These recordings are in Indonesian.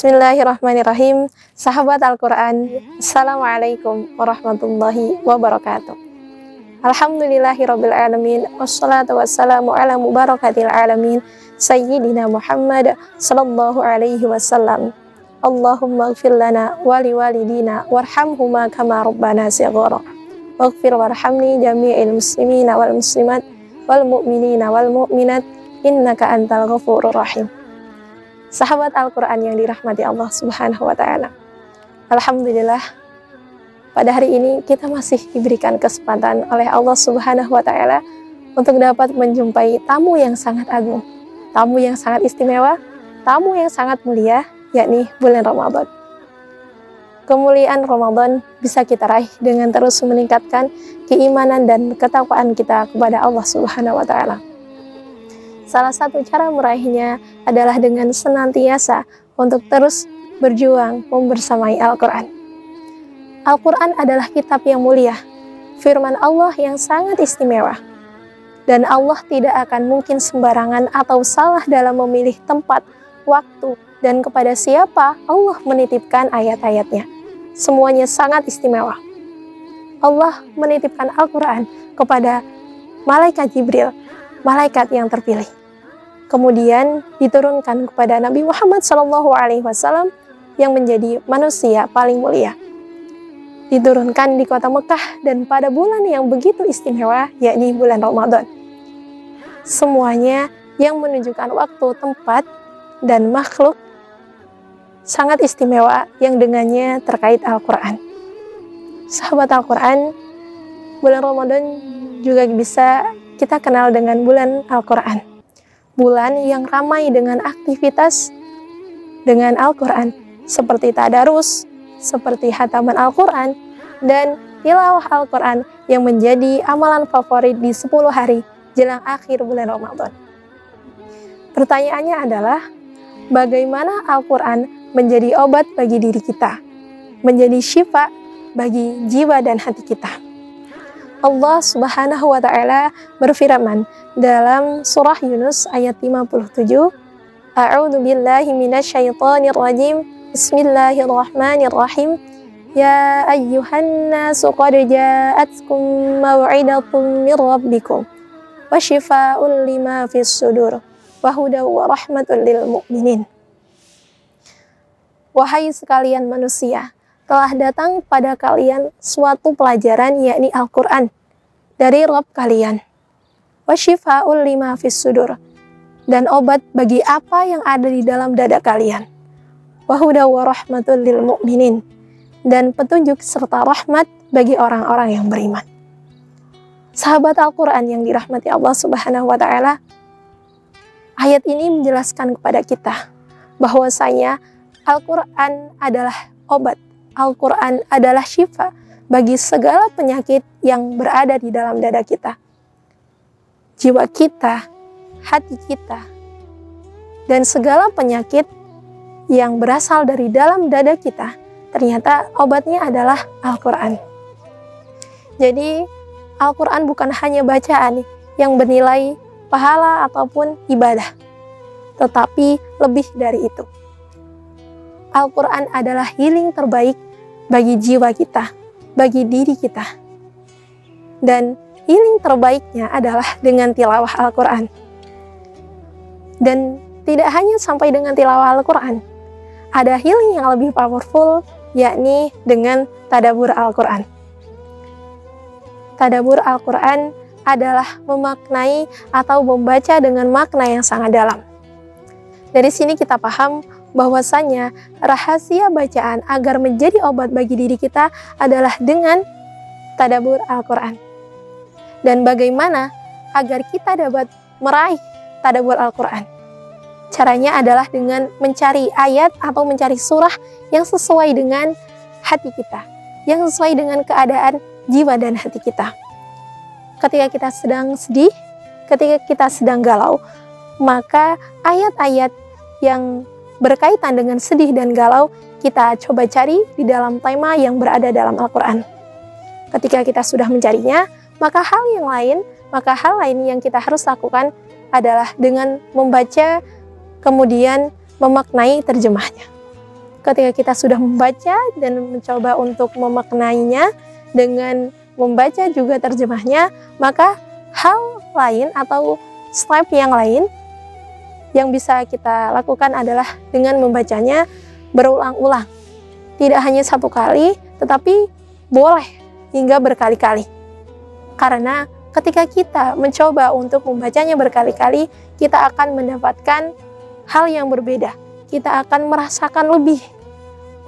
Bismillahirrahmanirrahim. Sahabat Al-Quran, Assalamualaikum warahmatullahi wabarakatuh. Alhamdulillahirrabbilalamin. Wassalatu wassalamu ala mubarakatil alamin Sayyidina Muhammad sallallahu alaihi wasallam. Allahumma gfir lana wali walidina warhamhuma kama rabbana shighara. Waghfir warhamni jami'il muslimina wal muslimat wal mu'minina wal mu'minat innaka antal ghafurur rahim. Sahabat Al-Quran yang dirahmati Allah Subhanahu wa Ta'ala, alhamdulillah, pada hari ini kita masih diberikan kesempatan oleh Allah Subhanahu wa Ta'ala untuk dapat menjumpai tamu yang sangat agung, tamu yang sangat istimewa, tamu yang sangat mulia, yakni bulan Ramadan. Kemuliaan Ramadan bisa kita raih dengan terus meningkatkan keimanan dan ketakwaan kita kepada Allah Subhanahu wa Ta'ala. Salah satu cara meraihnya adalah dengan senantiasa untuk terus berjuang membersamai Al-Quran. Al-Quran adalah kitab yang mulia, firman Allah yang sangat istimewa. Dan Allah tidak akan mungkin sembarangan atau salah dalam memilih tempat, waktu, dan kepada siapa Allah menitipkan ayat-ayatnya. Semuanya sangat istimewa. Allah menitipkan Al-Quran kepada malaikat Jibril, malaikat yang terpilih. Kemudian diturunkan kepada Nabi Muhammad SAW yang menjadi manusia paling mulia. Diturunkan di kota Mekah dan pada bulan yang begitu istimewa, yakni bulan Ramadan. Semuanya yang menunjukkan waktu, tempat, dan makhluk sangat istimewa yang dengannya terkait Al-Quran. Sahabat Al-Quran, bulan Ramadan juga bisa kita kenal dengan bulan Al-Quran. Bulan yang ramai dengan aktivitas dengan Al-Quran, seperti tadarus, seperti khataman Al-Quran, dan tilawah Al-Quran yang menjadi amalan favorit di 10 hari jelang akhir bulan Ramadan. Pertanyaannya adalah, bagaimana Al-Quran menjadi obat bagi diri kita, menjadi syifa bagi jiwa dan hati kita? Allah Subhanahu wa Ta'ala berfirman dalam surah Yunus ayat 57, A'udzu billahi minasyaitonir rajim. Bismillahirrahmanirrahim. Ya ayyuhan nasu qad ja'atkum maw'idatun mir rabbikum wa syifaa'un lima fis sudur wa hudaw wa rahmatul lil mu'minin. Wahai sekalian manusia, telah datang pada kalian suatu pelajaran, yakni Al-Quran, dari Rabb kalian. Wasyifa'ul lima fis sudur, dan obat bagi apa yang ada di dalam dada kalian. Wahudaw wa rahmatul lil mu'minin, dan petunjuk serta rahmat bagi orang-orang yang beriman. Sahabat Al-Quran yang dirahmati Allah Subhanahu wa Ta'ala, ayat ini menjelaskan kepada kita bahwasanya Al-Quran adalah obat. Al-Quran adalah syifa bagi segala penyakit yang berada di dalam dada kita. Jiwa kita, hati kita, dan segala penyakit yang berasal dari dalam dada kita, ternyata obatnya adalah Al-Quran. Jadi, Al-Quran bukan hanya bacaan yang bernilai pahala ataupun ibadah, tetapi lebih dari itu. Al-Quran adalah healing terbaik bagi jiwa kita, bagi diri kita. Dan healing terbaiknya adalah dengan tilawah Al-Quran. Dan tidak hanya sampai dengan tilawah Al-Quran, ada healing yang lebih powerful, yakni dengan tadabbur Al-Quran. Tadabbur Al-Quran adalah memaknai atau membaca dengan makna yang sangat dalam. Dari sini kita paham bahwasanya rahasia bacaan agar menjadi obat bagi diri kita adalah dengan tadabbur Al-Quran. Dan bagaimana agar kita dapat meraih tadabbur Al-Quran? Caranya adalah dengan mencari ayat atau mencari surah yang sesuai dengan hati kita, yang sesuai dengan keadaan jiwa dan hati kita. Ketika kita sedang sedih, ketika kita sedang galau, maka ayat-ayat yang berkaitan dengan sedih dan galau, kita coba cari di dalam tema yang berada dalam Al-Quran. Ketika kita sudah mencarinya, maka hal lain yang kita harus lakukan adalah dengan membaca, kemudian memaknai terjemahnya. ketika kita sudah membaca dan mencoba untuk memaknainya dengan membaca juga terjemahnya, maka hal lain atau step yang lain yang bisa kita lakukan adalah dengan membacanya berulang-ulang. Tidak hanya satu kali, tetapi boleh hingga berkali-kali. Karena ketika kita mencoba untuk membacanya berkali-kali, kita akan mendapatkan hal yang berbeda. Kita akan merasakan lebih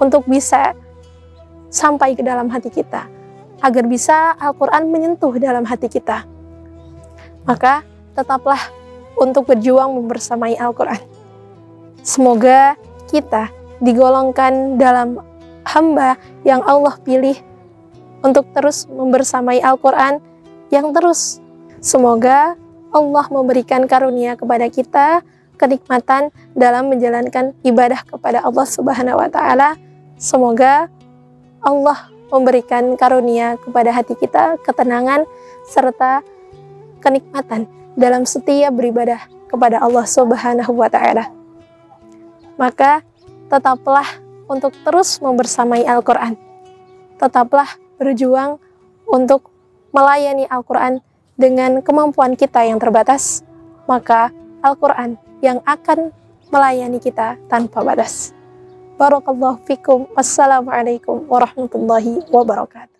untuk bisa sampai ke dalam hati kita, agar bisa Al-Quran menyentuh dalam hati kita. Maka tetaplah untuk berjuang membersamai Al-Quran. Semoga kita digolongkan dalam hamba yang Allah pilih untuk terus membersamai Al-Quran yang terus. Semoga Allah memberikan karunia kepada kita kenikmatan dalam menjalankan ibadah kepada Allah Subhanahu wa Ta'ala. Semoga Allah memberikan karunia kepada hati kita ketenangan serta kenikmatan dalam setiap beribadah kepada Allah Subhanahu wa Ta'ala. Maka tetaplah untuk terus membersamai Al-Quran. Tetaplah berjuang untuk melayani Al-Quran dengan kemampuan kita yang terbatas. Maka Al-Quran yang akan melayani kita tanpa batas. Barakallahu fikum. Wassalamualaikum warahmatullahi wabarakatuh.